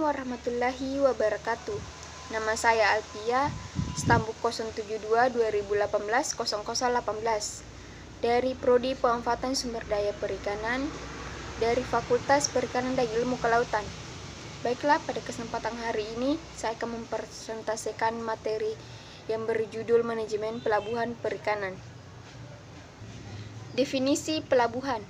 warahmatullahi wabarakatuh. Nama saya Alpia, stambuk 072-2018-0018 dari Prodi Pemanfaatan Sumber Daya Perikanan dari Fakultas Perikanan dan Ilmu Kelautan. Baiklah, pada kesempatan hari ini saya akan mempresentasikan materi yang berjudul Manajemen Pelabuhan Perikanan. Definisi pelabuhan.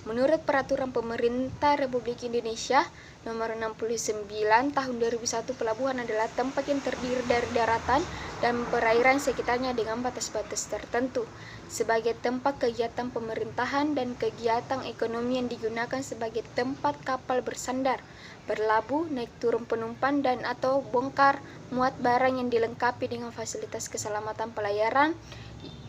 Menurut Peraturan Pemerintah Republik Indonesia Nomor 69 Tahun 2001, pelabuhan adalah tempat yang terdiri dari daratan dan perairan sekitarnya dengan batas-batas tertentu sebagai tempat kegiatan pemerintahan dan kegiatan ekonomi yang digunakan sebagai tempat kapal bersandar, berlabuh, naik turun penumpang dan atau bongkar muat barang yang dilengkapi dengan fasilitas keselamatan pelayaran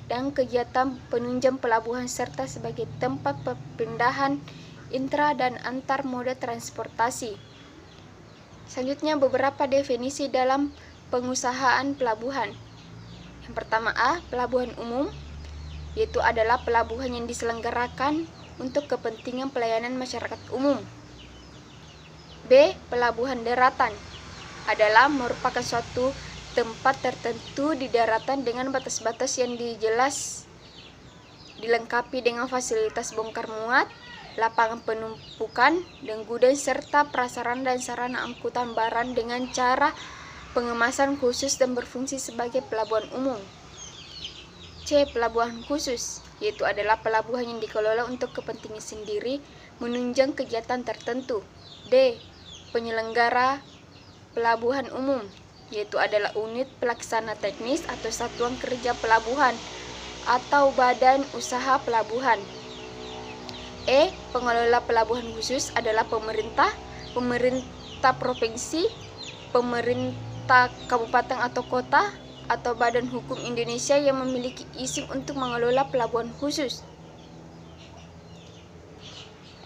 dan kegiatan penunjang pelabuhan serta sebagai tempat perpindahan intra dan antar moda transportasi. Selanjutnya beberapa definisi dalam pengusahaan pelabuhan. Yang pertama A, pelabuhan umum, yaitu adalah pelabuhan yang diselenggarakan untuk kepentingan pelayanan masyarakat umum. B, pelabuhan daratan, adalah merupakan suatu tempat tertentu di daratan dengan batas-batas yang jelas dilengkapi dengan fasilitas bongkar muat, lapangan penumpukan dan gudang serta prasarana dan sarana angkutan barang dengan cara pengemasan khusus dan berfungsi sebagai pelabuhan umum. C, pelabuhan khusus, yaitu adalah pelabuhan yang dikelola untuk kepentingan sendiri menunjang kegiatan tertentu. D, penyelenggara pelabuhan umum, yaitu adalah unit pelaksana teknis atau satuan kerja pelabuhan atau badan usaha pelabuhan. E, pengelola pelabuhan khusus adalah pemerintah provinsi, pemerintah kabupaten atau kota, atau badan hukum Indonesia yang memiliki izin untuk mengelola pelabuhan khusus.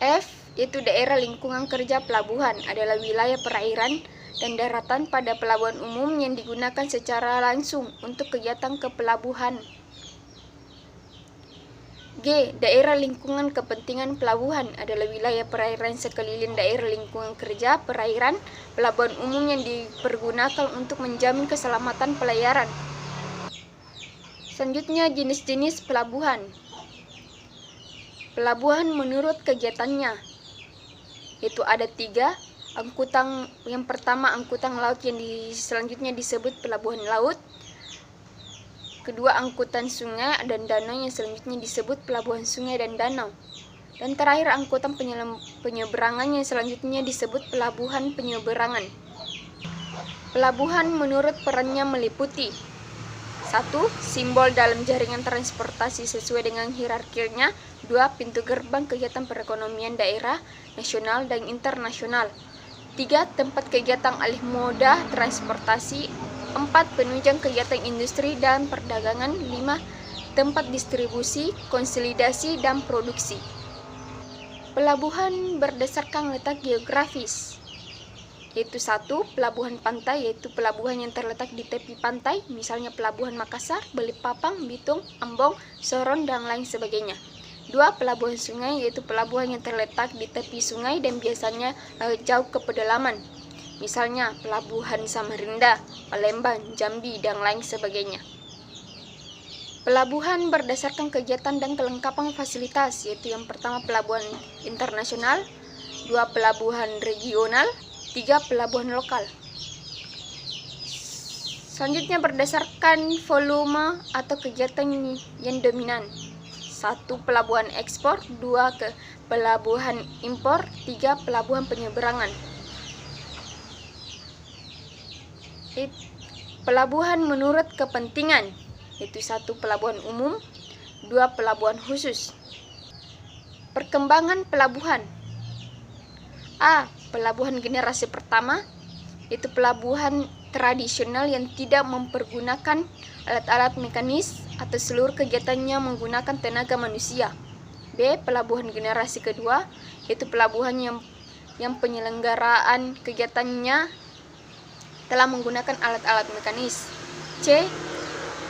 F, yaitu daerah lingkungan kerja pelabuhan, adalah wilayah perairan dan daratan pada pelabuhan umum yang digunakan secara langsung untuk kegiatan kepelabuhan. G, daerah lingkungan kepentingan pelabuhan, adalah wilayah perairan sekeliling daerah lingkungan kerja perairan pelabuhan umum yang dipergunakan untuk menjamin keselamatan pelayaran. Selanjutnya jenis-jenis pelabuhan. Pelabuhan menurut kegiatannya, yaitu ada 3. Angkutan yang pertama angkutan laut yang selanjutnya disebut pelabuhan laut. Kedua, angkutan sungai dan danau yang selanjutnya disebut pelabuhan sungai dan danau. Dan terakhir, angkutan penyeberangan yang selanjutnya disebut pelabuhan penyeberangan. Pelabuhan menurut perannya meliputi 1. Simbol dalam jaringan transportasi sesuai dengan hierarkinya. 2. Pintu gerbang kegiatan perekonomian daerah, nasional, dan internasional. 3. Tempat kegiatan alih moda transportasi. 4. Penunjang kegiatan industri dan perdagangan. 5. Tempat distribusi, konsolidasi, dan produksi. Pelabuhan berdasarkan letak geografis, yaitu 1. Pelabuhan pantai, yaitu pelabuhan yang terletak di tepi pantai, misalnya Pelabuhan Makassar, Balikpapan, Bitung, Ambon, Sorong, dan lain sebagainya. 2. Pelabuhan sungai, yaitu pelabuhan yang terletak di tepi sungai dan biasanya jauh ke pedalaman, misalnya Pelabuhan Samarinda, Palembang, Jambi, dan lain sebagainya. Pelabuhan berdasarkan kegiatan dan kelengkapan fasilitas, yaitu yang pertama pelabuhan internasional, 2. Pelabuhan regional, 3. Pelabuhan lokal. Selanjutnya berdasarkan volume atau kegiatan yang dominan. 1. Pelabuhan ekspor, 2. Pelabuhan impor, 3. Pelabuhan penyeberangan. Pelabuhan menurut kepentingan, yaitu 1. Pelabuhan umum, 2. Pelabuhan khusus. Perkembangan pelabuhan. A. Pelabuhan generasi pertama, yaitu pelabuhan tradisional yang tidak mempergunakan alat-alat mekanis atau seluruh kegiatannya menggunakan tenaga manusia. B. Pelabuhan generasi kedua, yaitu pelabuhan yang penyelenggaraan kegiatannya telah menggunakan alat-alat mekanis. C.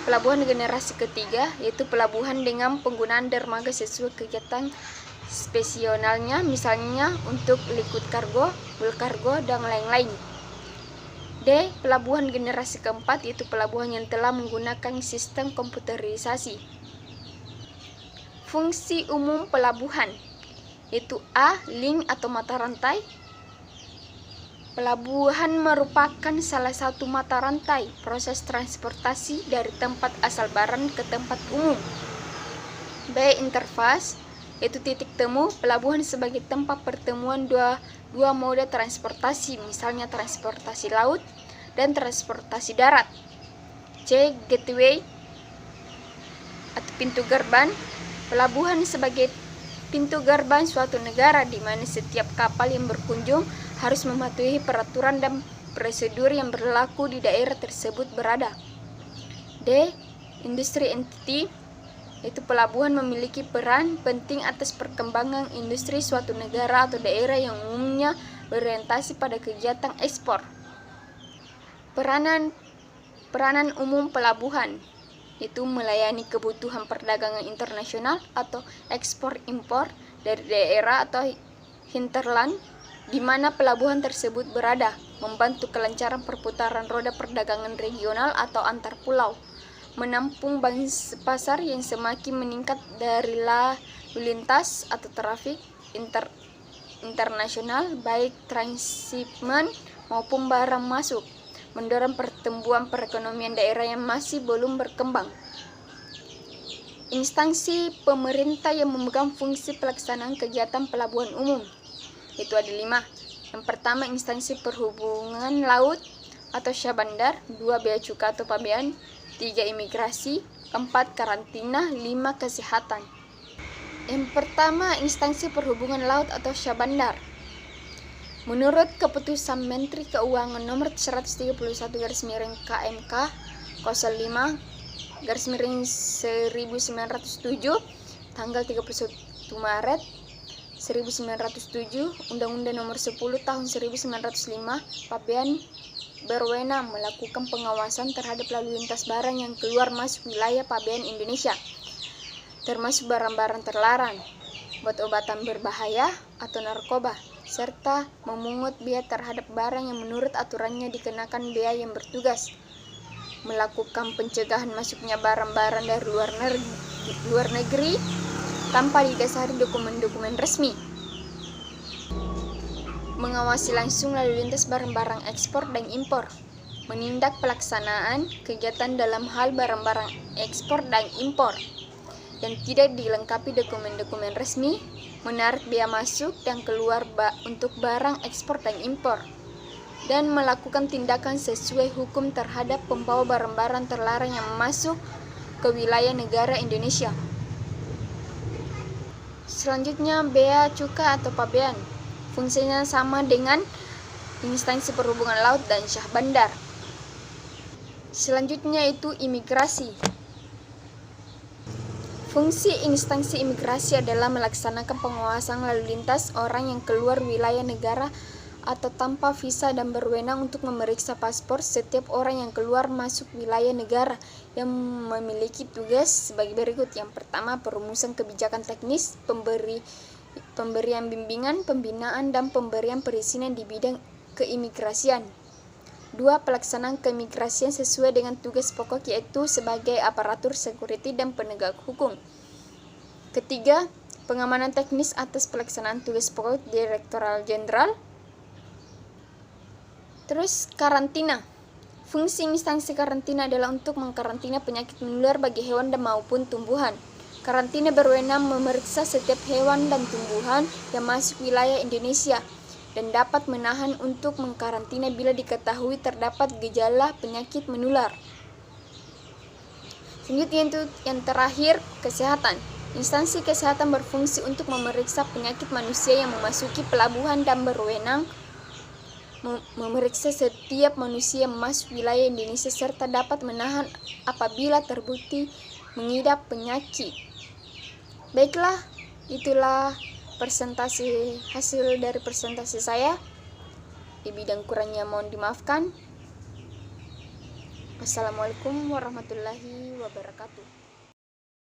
Pelabuhan generasi ketiga, yaitu pelabuhan dengan penggunaan dermaga sesuai kegiatan spesialnya, misalnya untuk liquid cargo, bulk cargo, dan lain-lain. D. Pelabuhan generasi keempat, yaitu pelabuhan yang telah menggunakan sistem komputerisasi. Fungsi umum pelabuhan, yaitu A. Link atau mata rantai. Pelabuhan merupakan salah satu mata rantai proses transportasi dari tempat asal barang ke tempat umum. B. Interface, yaitu titik temu pelabuhan sebagai tempat pertemuan dua moda transportasi, misalnya transportasi laut dan transportasi darat. C. Gateway atau pintu gerbang, pelabuhan sebagai pintu gerbang suatu negara di mana setiap kapal yang berkunjung harus mematuhi peraturan dan prosedur yang berlaku di daerah tersebut berada. D. Industri entity, yaitu pelabuhan memiliki peran penting atas perkembangan industri suatu negara atau daerah yang umumnya berorientasi pada kegiatan ekspor. Peranan umum pelabuhan, yaitu melayani kebutuhan perdagangan internasional atau ekspor-impor dari daerah atau hinterland di mana pelabuhan tersebut berada, membantu kelancaran perputaran roda perdagangan regional atau antar pulau, menampung pasar yang semakin meningkat dari lalu lintas atau trafik internasional, baik transshipment maupun barang masuk, mendorong pertumbuhan perekonomian daerah yang masih belum berkembang. Instansi pemerintah yang memegang fungsi pelaksanaan kegiatan pelabuhan umum, itu ada 5. Yang pertama, instansi perhubungan laut atau Syah Bandar. 2. Bea Cukai atau Pabean. 3. Imigrasi. 4. Karantina. 5. Kesehatan. Yang pertama, instansi perhubungan laut atau Syah Bandar. Menurut keputusan Menteri Keuangan nomor 131/KMK 05/1907 tanggal 31 Maret 1907, Undang-Undang Nomor 10 Tahun 1905, Pabean berwenang melakukan pengawasan terhadap lalu lintas barang yang keluar masuk wilayah Pabean Indonesia, termasuk barang-barang terlarang, obat-obatan berbahaya atau narkoba, serta memungut biaya terhadap barang yang menurut aturannya dikenakan bea yang bertugas, melakukan pencegahan masuknya barang-barang dari luar negeri tanpa didasari dokumen-dokumen resmi, mengawasi langsung lalu lintas barang-barang ekspor dan impor, menindak pelaksanaan kegiatan dalam hal barang-barang ekspor dan impor yang tidak dilengkapi dokumen-dokumen resmi, menarik biaya masuk dan keluar untuk barang ekspor dan impor, dan melakukan tindakan sesuai hukum terhadap pembawa barang-barang terlarang yang masuk ke wilayah negara Indonesia. Selanjutnya, Bea Cukai atau Pabean. Fungsinya sama dengan instansi perhubungan laut dan Syah Bandar. Selanjutnya itu imigrasi. Fungsi instansi imigrasi adalah melaksanakan pengawasan lalu lintas orang yang keluar wilayah negara atau tanpa visa dan berwenang untuk memeriksa paspor setiap orang yang keluar masuk wilayah negara yang memiliki tugas sebagai berikut. Yang pertama, perumusan kebijakan teknis, pemberian bimbingan, pembinaan, dan pemberian perizinan di bidang keimigrasian. 2. Pelaksanaan keimigrasian sesuai dengan tugas pokok, yaitu sebagai aparatur security dan penegak hukum. Ketiga, pengamanan teknis atas pelaksanaan tugas pokok Direktorat Jenderal. Terus, karantina. Fungsi instansi karantina adalah untuk mengkarantina penyakit menular bagi hewan dan maupun tumbuhan. Karantina berwenang memeriksa setiap hewan dan tumbuhan yang masuk wilayah Indonesia dan dapat menahan untuk mengkarantina bila diketahui terdapat gejala penyakit menular. Selanjutnya itu yang terakhir, kesehatan. Instansi kesehatan berfungsi untuk memeriksa penyakit manusia yang memasuki pelabuhan dan berwenang memeriksa setiap manusia yang masuk wilayah Indonesia serta dapat menahan apabila terbukti mengidap penyakit. Baiklah, itulah hasil dari presentasi saya. Di bidang kurangnya mohon dimaafkan. Wassalamualaikum warahmatullahi wabarakatuh.